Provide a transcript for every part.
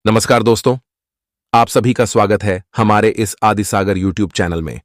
नमस्कार दोस्तों, आप सभी का स्वागत है हमारे इस आदिसागर यूट्यूब चैनल में।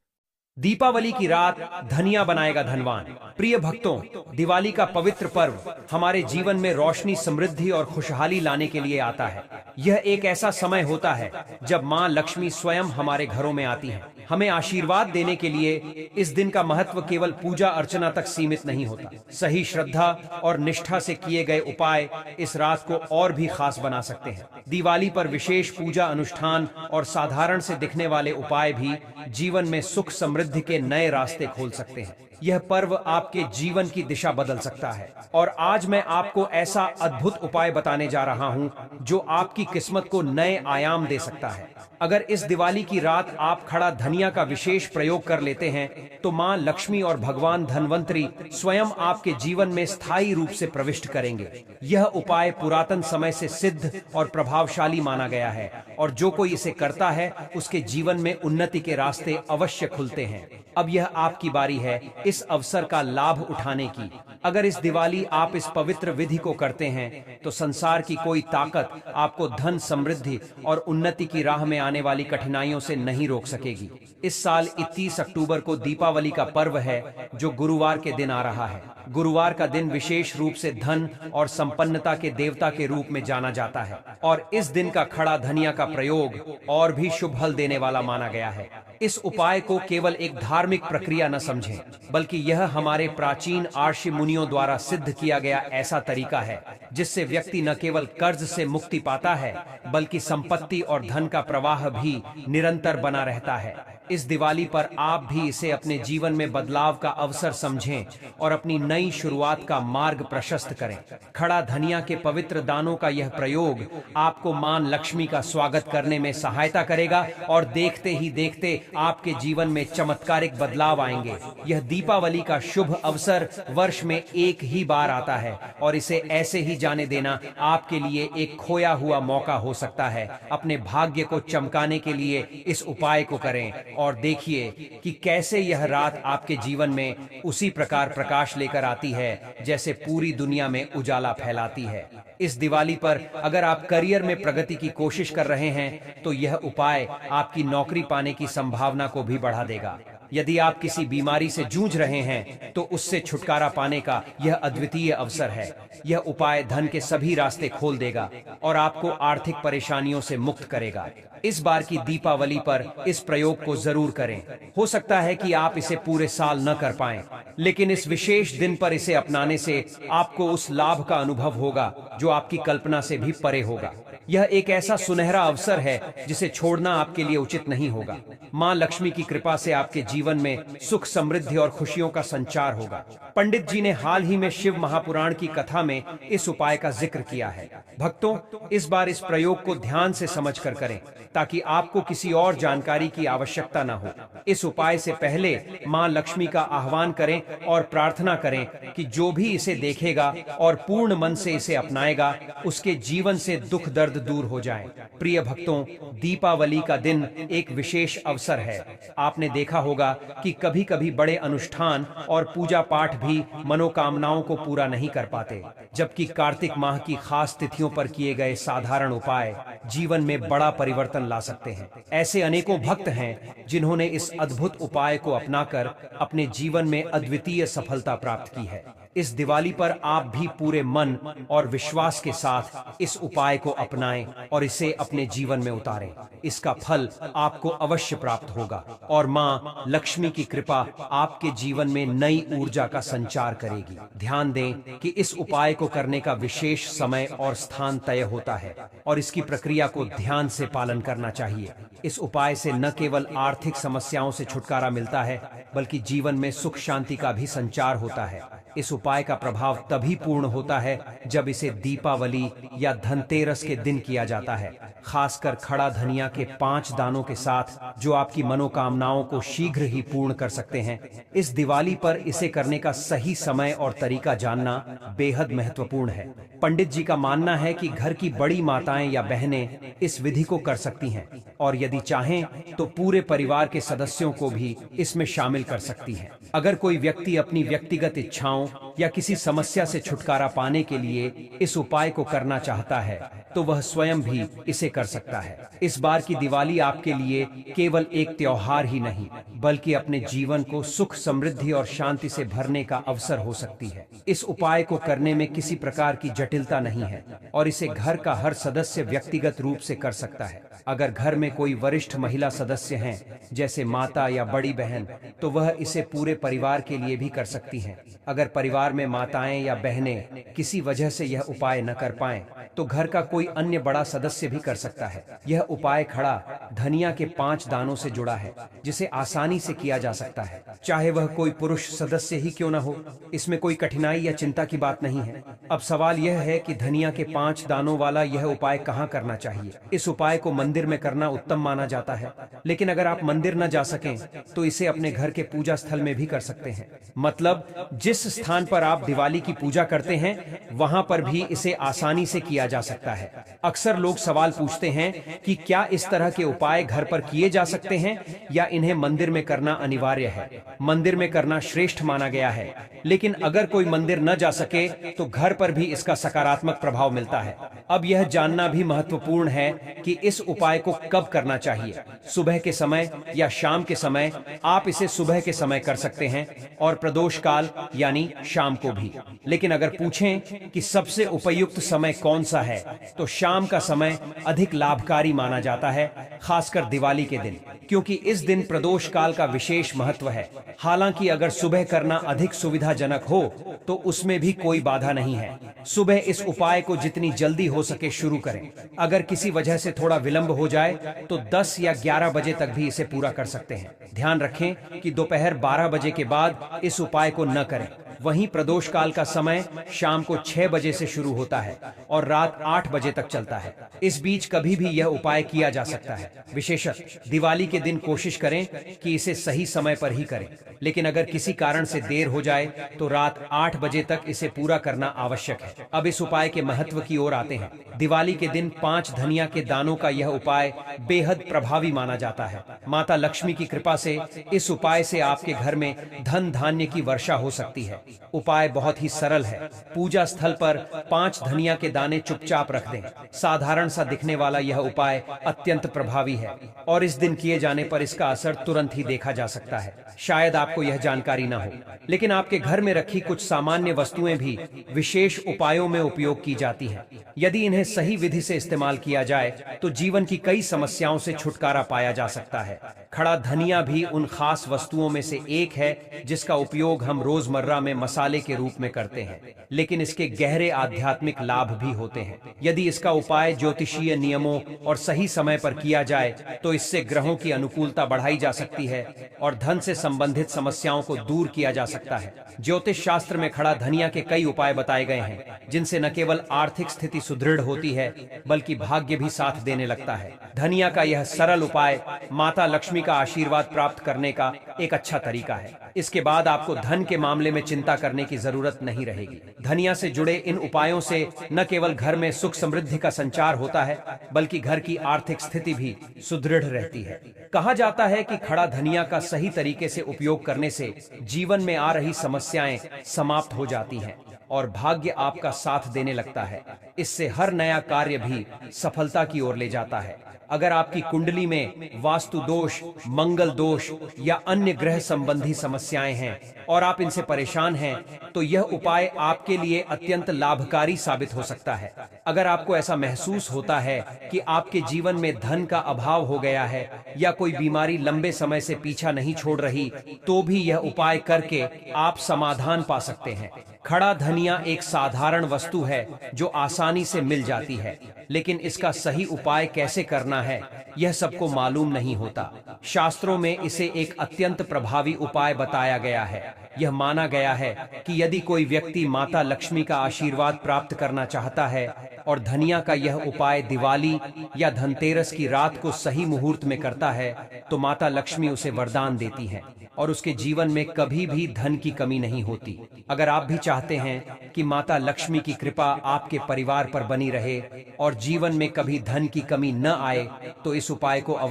दीपावली की रात धनिया बनाएगा धनवान। प्रिय भक्तों, दिवाली का पवित्र पर्व हमारे जीवन में रोशनी, समृद्धि और खुशहाली लाने के लिए आता है। यह एक ऐसा समय होता है जब मां लक्ष्मी स्वयं हमारे घरों में आती हैं, हमें आशीर्वाद देने के लिए। इस दिन का महत्व केवल पूजा अर्चना तक सीमित नहीं होता। सही श्रद्धा और निष्ठा से किए गए उपाय इस रात को और भी खास बना सकते हैं। दिवाली पर विशेष पूजा अनुष्ठान और साधारण से दिखने वाले उपाय भी जीवन में सुख समृद्धि के नए रास्ते खोल सकते हैं। यह पर्व आपके जीवन की दिशा बदल सकता है और आज मैं आपको ऐसा अद्भुत उपाय बताने जा रहा हूं जो आपकी किस्मत को नए आयाम दे सकता है। अगर इस दिवाली की रात आप खड़ा धनिया का विशेष प्रयोग कर लेते हैं तो मां लक्ष्मी और भगवान धनवंतरी स्वयं आपके जीवन में स्थायी रूप से प्रविष्ट करेंगे। यह उपाय पुरातन समय से सिद्ध और प्रभावशाली माना गया है और जो कोई इसे करता है उसके जीवन में उन्नति के रास्ते अवश्य खुलते हैं। अब यह आपकी बारी है इस अवसर का लाभ उठाने की। अगर इस दिवाली आप इस पवित्र विधि को करते हैं तो संसार की कोई ताकत आपको धन, समृद्धि और उन्नति की राह में आने वाली कठिनाइयों से नहीं रोक सकेगी। इस साल 31 अक्टूबर को दीपावली का पर्व है जो गुरुवार के दिन आ रहा है। गुरुवार का दिन विशेष रूप से धन और संपन्नता के देवता के रूप में जाना जाता है और इस दिन का खड़ा धनिया का प्रयोग और भी शुभ फल देने वाला माना गया है। इस उपाय को केवल एक धार्मिक प्रक्रिया न समझें, बल्कि यह हमारे प्राचीन आर्षि मुनियों द्वारा सिद्ध किया गया ऐसा तरीका है जिससे व्यक्ति न केवल कर्ज से मुक्ति पाता है बल्कि संपत्ति और धन का प्रवाह भी निरंतर बना रहता है। इस दिवाली पर आप भी इसे अपने जीवन में बदलाव का अवसर समझें और अपनी नई शुरुआत का मार्ग प्रशस्त करें। खड़ा धनिया के पवित्र दानों का यह प्रयोग आपको मां लक्ष्मी का स्वागत करने में सहायता करेगा और देखते ही देखते आपके जीवन में चमत्कारिक बदलाव आएंगे। यह दीपावली का शुभ अवसर वर्ष में एक ही बार आता है और इसे ऐसे ही जाने देना आपके लिए एक खोया हुआ मौका हो सकता है। अपने भाग्य को चमकाने के लिए इस उपाय को करें और देखिए कि कैसे यह रात आपके जीवन में उसी प्रकार प्रकाश लेकर आती है जैसे पूरी दुनिया में उजाला फैलाती है। इस दिवाली पर अगर आप करियर में प्रगति की कोशिश कर रहे हैं तो यह उपाय आपकी नौकरी पाने की संभावना को भी बढ़ा देगा। यदि आप किसी बीमारी से जूझ रहे हैं तो उससे छुटकारा पाने का यह अद्वितीय अवसर है। यह उपाय धन के सभी रास्ते खोल देगा और आपको आर्थिक परेशानियों से मुक्त करेगा। इस बार की दीपावली पर इस प्रयोग को जरूर करें। हो सकता है कि आप इसे पूरे साल न कर पाएं, लेकिन इस विशेष दिन पर इसे अपनाने से आपको उस लाभ का अनुभव होगा जो आपकी कल्पना से भी परे होगा। यह एक ऐसा सुनहरा अवसर है जिसे छोड़ना आपके लिए उचित नहीं होगा। मां लक्ष्मी की कृपा से आपके जीवन में सुख, समृद्धि और खुशियों का संचार होगा। पंडित जी ने हाल ही में शिव महापुराण की कथा में इस उपाय का जिक्र किया है। भक्तों, इस बार इस प्रयोग को ध्यान से समझकर करें ताकि आपको किसी और जानकारी की आवश्यकता न हो। इस उपाय से पहले मां लक्ष्मी का आह्वान करें और प्रार्थना करें कि जो भी इसे देखेगा और पूर्ण मन से इसे अपनाएगा उसके जीवन से दुख दर्द दूर हो जाएं। प्रिय भक्तों, दीपावली का दिन एक विशेष अवसर है। आपने देखा होगा कि कभी कभी बड़े अनुष्ठान और पूजा पाठ भी मनोकामनाओं को पूरा नहीं कर पाते, जबकि कार्तिक माह की खास तिथियों पर किए गए साधारण उपाय जीवन में बड़ा परिवर्तन ला सकते हैं। ऐसे अनेकों भक्त हैं जिन्होंने इस अद्भुत उपाय को अपनाकर अपने जीवन में अद्वितीय सफलता प्राप्त की है। इस दिवाली पर आप भी पूरे मन और विश्वास के साथ इस उपाय को अपनाएं और इसे अपने जीवन में उतारें। इसका फल आपको अवश्य प्राप्त होगा और मां लक्ष्मी की कृपा आपके जीवन में नई ऊर्जा का संचार करेगी। ध्यान दें कि इस उपाय को करने का विशेष समय और स्थान तय होता है और इसकी प्रक्रिया को ध्यान से पालन करना चाहिए। इस उपाय से न केवल आर्थिक समस्याओं से छुटकारा मिलता है बल्कि जीवन में सुख शांति का भी संचार होता है। इस उपाय का प्रभाव तभी पूर्ण होता है जब इसे दीपावली या धनतेरस के दिन किया जाता है, खासकर खड़ा धनिया के 5 दानों के साथ जो आपकी मनोकामनाओं को शीघ्र ही पूर्ण कर सकते हैं। इस दिवाली पर इसे करने का सही समय और तरीका जानना बेहद महत्वपूर्ण है। पंडित जी का मानना है कि घर की बड़ी माताएं या बहनें इस विधि को कर सकती हैं और यदि चाहें तो पूरे परिवार के सदस्यों को भी इसमें शामिल कर सकती हैं। अगर कोई व्यक्ति अपनी व्यक्तिगत इच्छाओं या किसी समस्या से छुटकारा पाने के लिए इस उपाय को करना चाहता है तो वह स्वयं भी इसे कर सकता है। इस बार की दिवाली आपके लिए केवल एक त्योहार ही नहीं, बल्कि अपने जीवन को सुख, समृद्धि और शांति से भरने का अवसर हो सकती है। इस उपाय को करने में किसी प्रकार की जटिलता नहीं है और इसे घर का हर सदस्य व्यक्तिगत रूप से कर सकता है। अगर घर में कोई वरिष्ठ महिला सदस्य हैं, जैसे माता या बड़ी बहन, तो वह इसे पूरे परिवार के लिए भी कर सकती हैं। अगर परिवार में माताएं या बहनें किसी वजह से यह उपाय न कर पाएं, तो घर का कोई अन्य बड़ा सदस्य भी कर सकता है। यह उपाय खड़ा धनिया के 5 दानों से जुड़ा है, जिसे आसानी से किया जा सकता है, चाहे वह कोई पुरुष सदस्य ही क्यों न हो। इसमें कोई कठिनाई या चिंता की बात नहीं है। अब सवाल यह है कि धनिया के 5 दानों वाला यह उपाय कहाँ करना चाहिए। इस उपाय को मंदिर में करना उत्तम माना जाता है, लेकिन अगर आप मंदिर न जा सकें तो इसे अपने घर के पूजा स्थल में भी कर सकते हैं। मतलब जिस स्थान पर आप दिवाली की पूजा करते हैं, वहां पर भी इसे आसानी से किया जा सकता है। अक्सर लोग सवाल पूछते हैं कि क्या इस तरह के उपाय घर पर किए जा सकते हैं या इन्हें मंदिर में करना अनिवार्य है। मंदिर में करना श्रेष्ठ माना गया है, लेकिन अगर कोई मंदिर न जा सके तो घर पर भी इसका सकारात्मक प्रभाव मिलता है। अब यह जानना भी महत्वपूर्ण है कि इस उपाय को कब करना चाहिए, सुबह के समय या शाम के समय। आप इसे सुबह के समय कर सकते हैं और प्रदोष काल यानी शाम को भी। लेकिन अगर पूछें कि सबसे उपयुक्त समय कौन सा है, तो शाम का समय अधिक लाभकारी माना जाता है, खासकर दिवाली के दिन, क्योंकि इस दिन प्रदोष काल का विशेष महत्व है। हालांकि अगर सुबह करना अधिक सुविधाजनक हो तो उसमें भी कोई बाधा नहीं है। सुबह इस उपाय को जितनी जल्दी हो सके शुरू करें। अगर किसी वजह से थोड़ा विलंब हो जाए तो 10 या 11 बजे तक भी इसे पूरा कर सकते हैं। ध्यान रखें कि दोपहर 12 बजे के बाद इस उपाय को न करें। वहीं प्रदोष काल का समय शाम को 6 बजे से शुरू होता है और रात 8 बजे तक चलता है। इस बीच कभी भी यह उपाय किया जा सकता है। विशेषतः दिवाली के दिन कोशिश करें कि इसे सही समय पर ही करें, लेकिन अगर किसी कारण से देर हो जाए तो रात 8 बजे तक इसे पूरा करना आवश्यक है। अब इस उपाय के महत्व की ओर आते हैं। दिवाली के दिन 5 धनिया के दानों का यह उपाय बेहद प्रभावी माना जाता है। माता लक्ष्मी की कृपा से इस उपाय से आपके घर में धन धान्य की वर्षा हो सकती है। उपाय बहुत ही सरल है। पूजा स्थल पर 5 धनिया के दाने चुपचाप रख दें। साधारण सा दिखने वाला यह उपाय अत्यंत प्रभावी है और इस दिन किए जाने पर इसका असर तुरंत ही देखा जा सकता है। शायद आपको यह जानकारी न हो, लेकिन आपके घर में रखी कुछ सामान्य वस्तुएं भी विशेष उपायों में उपयोग की जाती हैं। यदि इन्हें सही विधि से इस्तेमाल किया जाए तो जीवन की कई समस्याओं से छुटकारा पाया जा सकता है। खड़ा धनिया भी उन खास वस्तुओं में से एक है जिसका उपयोग हम रोजमर्रा में मसाले के रूप में करते हैं, लेकिन इसके गहरे आध्यात्मिक लाभ भी होते हैं। यदि इसका उपाय ज्योतिषीय नियमों और सही समय पर किया जाए तो इससे ग्रहों की अनुकूलता बढ़ाई जा सकती है और धन से संबंधित समस्याओं को दूर किया जा सकता है। ज्योतिष शास्त्र में खड़ा धनिया के कई उपाय बताए गए हैं, जिनसे न केवल आर्थिक स्थिति सुदृढ़ होती है, बल्कि भाग्य भी साथ देने लगता है। धनिया का यह सरल उपाय माता लक्ष्मी का आशीर्वाद प्राप्त करने का एक अच्छा तरीका है। इसके बाद आपको धन के मामले में चिंता करने की जरूरत नहीं रहेगी। धनिया से जुड़े इन उपायों से न केवल घर में सुख समृद्धि का संचार होता है, बल्कि घर की आर्थिक स्थिति भी सुदृढ़ रहती है। कहा जाता है कि खड़ा धनिया का सही तरीके से उपयोग करने से जीवन में आ रही समस्याएं समाप्त हो जाती हैं और भाग्य आपका साथ देने लगता है। इससे हर नया कार्य भी सफलता की ओर ले जाता है। अगर आपकी कुंडली में वास्तु दोष, मंगल दोष या अन्य ग्रह संबंधी समस्याएं हैं और आप इनसे परेशान हैं, तो यह उपाय आपके लिए अत्यंत लाभकारी साबित हो सकता है। अगर आपको ऐसा महसूस होता है कि आपके जीवन में धन का अभाव हो गया है या कोई बीमारी लंबे समय से पीछा नहीं छोड़ रही, तो भी यह उपाय करके आप समाधान पा सकते हैं। खड़ा धनिया एक साधारण वस्तु है जो आसानी से मिल जाती है, लेकिन इसका सही उपाय कैसे करना है यह सबको मालूम नहीं होता। शास्त्रों में इसे एक अत्यंत प्रभावी उपाय बताया गया है। यह माना गया है कि यदि कोई व्यक्ति माता लक्ष्मी का आशीर्वाद प्राप्त करना चाहता है और धनिया का यह उपाय दिवाली या धनतेरस की रात को सही मुहूर्त में करता है, तो माता लक्ष्मी उसे वरदान देती हैं और उसके जीवन में कभी भी धन की कमी नहीं होती। अगर आप भी चाहते हैं कि माता लक्ष्मी की कृपा आपके परिवार पर बनी रहे और जीवन में कभी धन की कमी न आए, तो इस उपाय को अवश्य